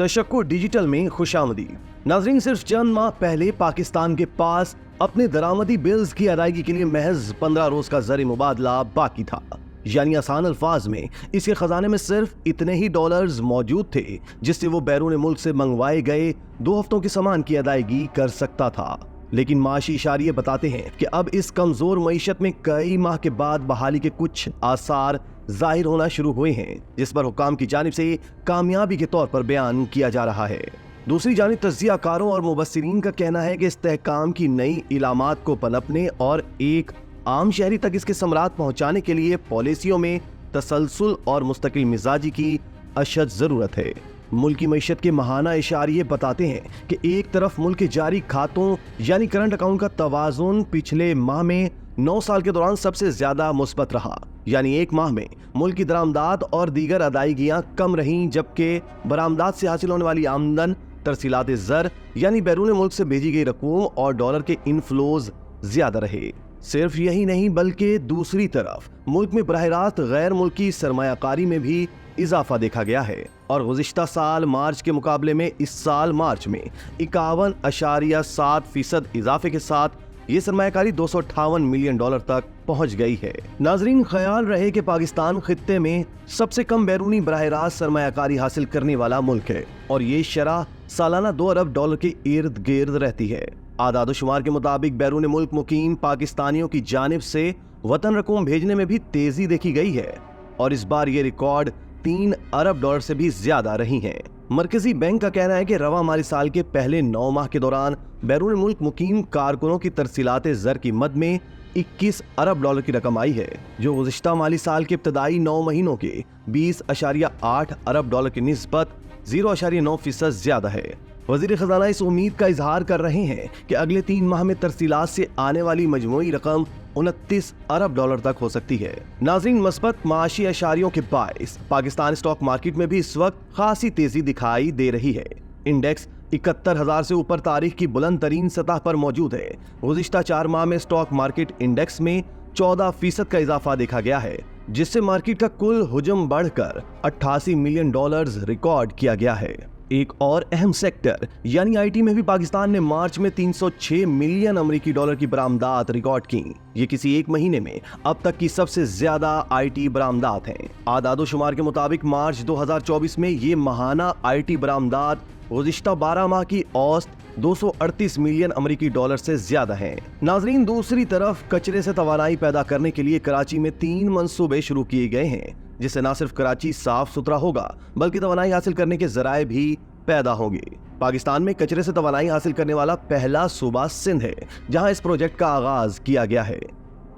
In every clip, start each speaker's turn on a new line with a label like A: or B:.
A: तशक्कुर digital में खुशामदी। नाज़रीन, सिर्फ चंद माह पहले पाकिस्तान के पास अपने दरामदी बिल्स की अदायगी के लिए महज 15 रोज का ज़र मुबादला बाकी था। यानी आसान अल्फाज में इसके खजाने में सिर्फ इतने ही डॉलर्स मौजूद थे जिससे वो बैरून मुल्क से मंगवाए गए 2 हफ्तों के सामान की अदायगी कर सकता था। लेकिन माशी इशारे बताते हैं कि अब इस कमजोर मईशत में कई माह के बाद बहाली के कुछ आसार जाहिर होना शुरू हुए हैं, जिस पर हुक्काम की जानिब से कामयाबी के तौर पर बयान किया जा रहा है। दूसरी जानिब तज्जियाकारों और मुबस्सिरीन का कहना है कि इस्तेहकाम की नई इलामात को पनपने और एक आम शहरी तक इसके समरात पहुंचाने के लिए पॉलिसियों में तसलसल और मुस्तकिल मिजाजी की अशद जरूरत है। मुल्क की मईशत के महाना इशारे बताते हैं कि एक तरफ मुल्क के जारी खातों यानी करंट अकाउंट का तवाजुन पिछले माह में 9 साल के दौरान सबसे ज्यादा मुस्बत रहा, यानी एक माह में मुल्क की दरामदात और दीगर अदायगियां कम रहीं, जबकि बरामदात से हासिल होने वाली आमदन, तरसीलात ज़र यानी बैरून मुल्क से भेजी गई रकूम और डॉलर के इनफ्लोज ज्यादा रहे। सिर्फ यही नहीं बल्कि दूसरी तरफ मुल्क में बराह रास्त गैर मुल्की सरमायाकारी में भी इजाफा देखा गया है और गुज़िश्ता साल मार्च के मुकाबले में इस साल मार्च में 51.7% इजाफे के साथ ये सरमायाकारी 258 मिलियन डॉलर तक पहुंच गई है। नाजरीन, ख्याल रहे कि पाकिस्तान खित्ते में सबसे कम बैरूनी बराह रास्त सरमायाकारी हासिल करने वाला मुल्क है और ये शरह सालाना 2 अरब डॉलर के इर्द गिर्द रहती है। आदाद शुमार के मुताबिक बैरून मुल्क मुकीम पाकिस्तानियों की जानिब से वतन रकूम भेजने में भी तेजी देखी गई है और इस बार ये रिकॉर्ड 3 अरब डॉलर से भी ज्यादा रही है। मरकजी बैंक का कहना है कि रवा माली साल के पहले 9 माह के दौरान बैरून मुल्क मुकीम कारकुनों की तरसीलात ज़र की मद में 21 अरब डॉलर की रकम आई है, जो गुज़िश्ता माली साल के इब्तदाई 9 महीनों के 20.8 अरब डॉलर की निस्बत 0.9% ज्यादा है। वज़ीर खजाना इस उम्मीद का इजहार कर रहे हैं कि अगले 3 माह में तरसीलात से आने वाली मजमूई रकम 29 अरब डॉलर तक हो सकती है। नाज़रीन, मस्बत माशी अशारियों के बाइस पाकिस्तान स्टॉक मार्केट में भी इस वक्त खासी तेजी दिखाई दे रही है। इंडेक्स 71,000 से ऊपर तारीख की बुलंद तरीन सतह पर मौजूद है। गुज़िश्ता 4 माह में स्टॉक मार्केट इंडेक्स में 14% का इजाफा देखा गया है, जिससे मार्केट का कुल हुजम बढ़कर 88 मिलियन डॉलर्स रिकॉर्ड किया गया है। एक और अहम सेक्टर यानी आईटी में भी पाकिस्तान ने मार्च में 306 मिलियन अमेरिकी डॉलर की बरामदात रिकॉर्ड की। ये किसी एक महीने में अब तक की सबसे ज्यादा आईटी बरामदात हैं। आदादो शुमार के मुताबिक मार्च 2024 में ये महाना आईटी बरामदात गुज़िश्ता 12 माह की औसत 238 मिलियन अमेरिकी डॉलर से ज्यादा है। नाजरीन, दूसरी तरफ कचरे से तवानाई पैदा करने के लिए कराची में 3 मंसूबे शुरू किए गए हैं, जिससे न सिर्फ कराची साफ सुथरा होगा बल्कि तवानाई हासिल करने के जराए भी पैदा होंगे। पाकिस्तान में कचरे से तवानाई हासिल करने वाला पहला सूबा सिंध है, जहां इस प्रोजेक्ट का आगाज किया गया है।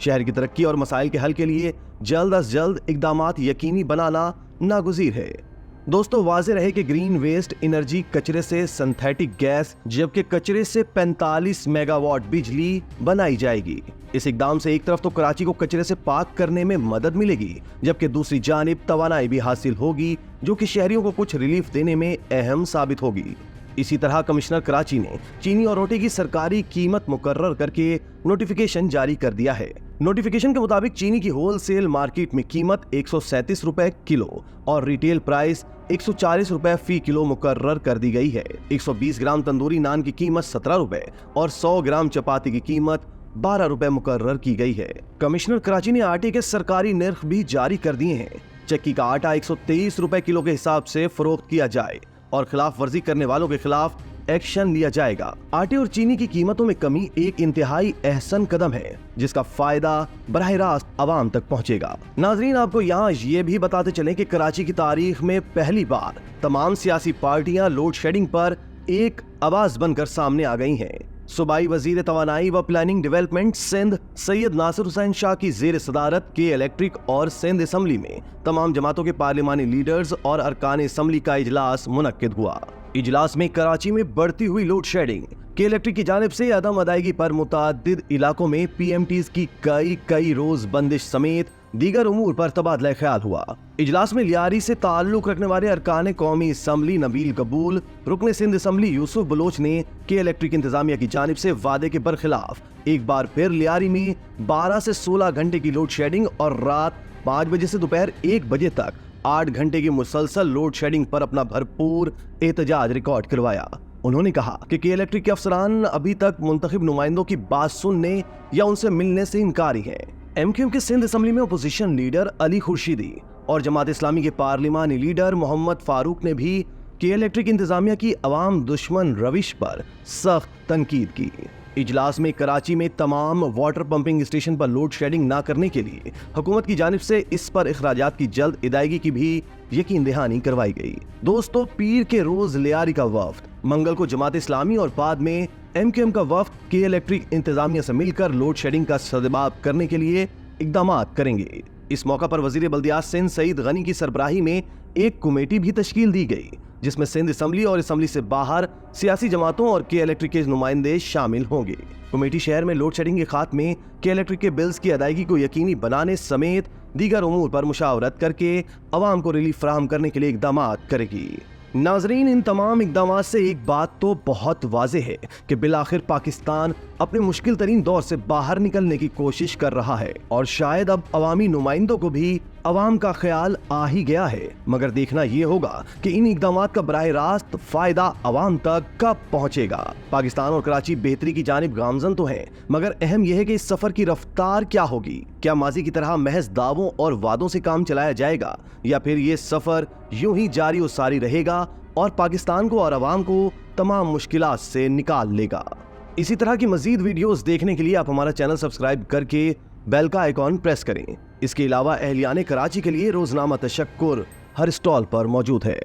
A: शहर की तरक्की और मसाइल के हल के लिए जल्द अज जल्द इकदामात यकीनी बनाना नागुज़ीर है। दोस्तों, वाज़ेह रहे कि ग्रीन वेस्ट एनर्जी कचरे से सिंथेटिक गैस जबकि कचरे से 45 मेगावाट बिजली बनाई जाएगी। इस इकदाम से एक तरफ तो कराची को कचरे से पाक करने में मदद मिलेगी, जबकि दूसरी जानिब तवानाई भी हासिल होगी, जो कि शहरियों को कुछ रिलीफ देने में अहम साबित होगी। इसी तरह कमिश्नर कराची ने चीनी और रोटी की सरकारी कीमत मुकर्रर करके नोटिफिकेशन जारी कर दिया है। नोटिफिकेशन के मुताबिक चीनी की होलसेल मार्केट में कीमत 137 रुपए किलो और रिटेल प्राइस 140 रुपए फी किलो मुकर्रर कर दी गई है। 120 ग्राम तंदूरी नान की कीमत 17 रुपए और 100 ग्राम चपाती की कीमत 12 रुपए मुकर्रर की गई है। कमिश्नर कराची ने आटे के सरकारी निर्ख भी जारी कर दिए हैं। चक्की का आटा 123 रुपए किलो के हिसाब से फरोख्त किया जाए और खिलाफ वर्जी करने वालों के खिलाफ एक्शन लिया जाएगा। आटे और चीनी की कीमतों में कमी एक इंतहाई अहसन कदम है, जिसका फायदा बराह रास्त आवाम तक पहुंचेगा। नाजरीन, आपको यहाँ ये भी बताते चलें कि कराची की तारीख में पहली बार तमाम सियासी पार्टियां लोड शेडिंग पर एक आवाज बनकर सामने आ गई हैं। सूबाई वजीर तवानाई व प्लानिंग डेवलपमेंट सिंध सैयद नासिर हुसैन शाह की जेर सदारत के इलेक्ट्रिक और सिंध असम्बली में तमाम जमातों के पार्लिमानी लीडर्स और अरकान असम्बली का इजलास मुनक्किद हुआ। इजलास में कराची में बढ़ती हुई लोड शेडिंग के इलेक्ट्रिक की जानिब से अदम अदायगी पर मुतादिद इलाकों में पीएमटीज की कई रोज बंदिश समेत दीगर उमूर पर तबादला ख्याल हुआ। इजलास में लियारी से ताल्लुक रखने वाले अरकान कौमी असम्बली नबील कबूल, रुकन सिंध असम्बली यूसुफ बलोच ने के इलेक्ट्रिक इंतजामिया की जानिब से वादे के बरखिलाफ एक बार फिर लियारी में 12 से 16 घंटे की लोड शेडिंग और रात 5 बजे से दोपहर 1 बजे तक 8 घंटे की मुसलसल लोड शेडिंग पर अपना भरपूर एहतजाज रिकॉर्ड करवाया। उन्होंने कहा कि इलेक्ट्रिक के अफसरान अभी तक मुंतखब नुमाइंदों की बात सुनने या उनसे मिलने से इनकारी हैं। एमक्यूएम के सिंध असेंबली में अपोजिशन लीडर अली खुर्शीदी और जमात इस्लामी के पार्लिमानी लीडर मोहम्मद फारूक ने भी के इलेक्ट्रिक इंतजामिया की अवाम दुश्मन रविश पर सख्त तनकीद की। इजलास में कराची में तमाम वाटर पंपिंग स्टेशन पर लोड शेडिंग न करने के लिए हुकूमत की जानिब से इस पर अखराजात की जल्द अदायगी की भी यकीन दहानी करवाई गई। दोस्तों, पीर के रोज लियारी का वफ्द मंगल को जमात इस्लामी और बाद में एमक्यूएम का वफ्द के इलेक्ट्रिक इंतजामिया से मिलकर लोड शेडिंग का सद्भाव करने के लिए इकदाम करेंगे। इस मौका पर वजीर बल्दियात सिंध सईद गनी की सरबराही में एक कमेटी भी तश्कील दी गई, जिसमें सिंध असेंबली और असेंबली से बाहर सियासी जमातों और के इलेक्ट्रिक के नुमाइंदे शामिल होंगे। कमेटी शहर में लोड शेडिंग के खात्मे, के इलेक्ट्रिक के बिल्स की अदायगी को यकीनी बनाने समेत दीगर उमूर पर मुशावरत करके अवाम को रिलीफ फराहम करने के लिए इकदाम करेगी। नाजरीन, इन तमाम इकदाम से एक बात तो बहुत वाज़े है कि बिलाखिर पाकिस्तान अपने मुश्किल तरीन दौर से बाहर निकलने की कोशिश कर रहा है और शायद अब अवामी नुमाइंदों को भी अवाम का ख्याल आ ही गया है। मगर देखना यह होगा कि इन इकदामात का बराह रास्त फायदा अवाम तक कब पहुंचेगा। पाकिस्तान और कराची बेहतरी की जानिब गामजन तो है, मगर अहम यह है कि इस सफर की रफ्तार क्या होगी। क्या माजी की तरह महज दावों और वादों से काम चलाया जाएगा या फिर ये सफर यूं ही जारी और सारी रहेगा और पाकिस्तान को और अवाम को तमाम मुश्किलात से निकाल लेगा। इसी तरह की मजीद वीडियोस देखने के लिए आप हमारा चैनल सब्सक्राइब करके बेल का आइकॉन प्रेस करें। इसके अलावा अहलियाने कराची के लिए रोजनामा तशक्कुर हर स्टॉल पर मौजूद है।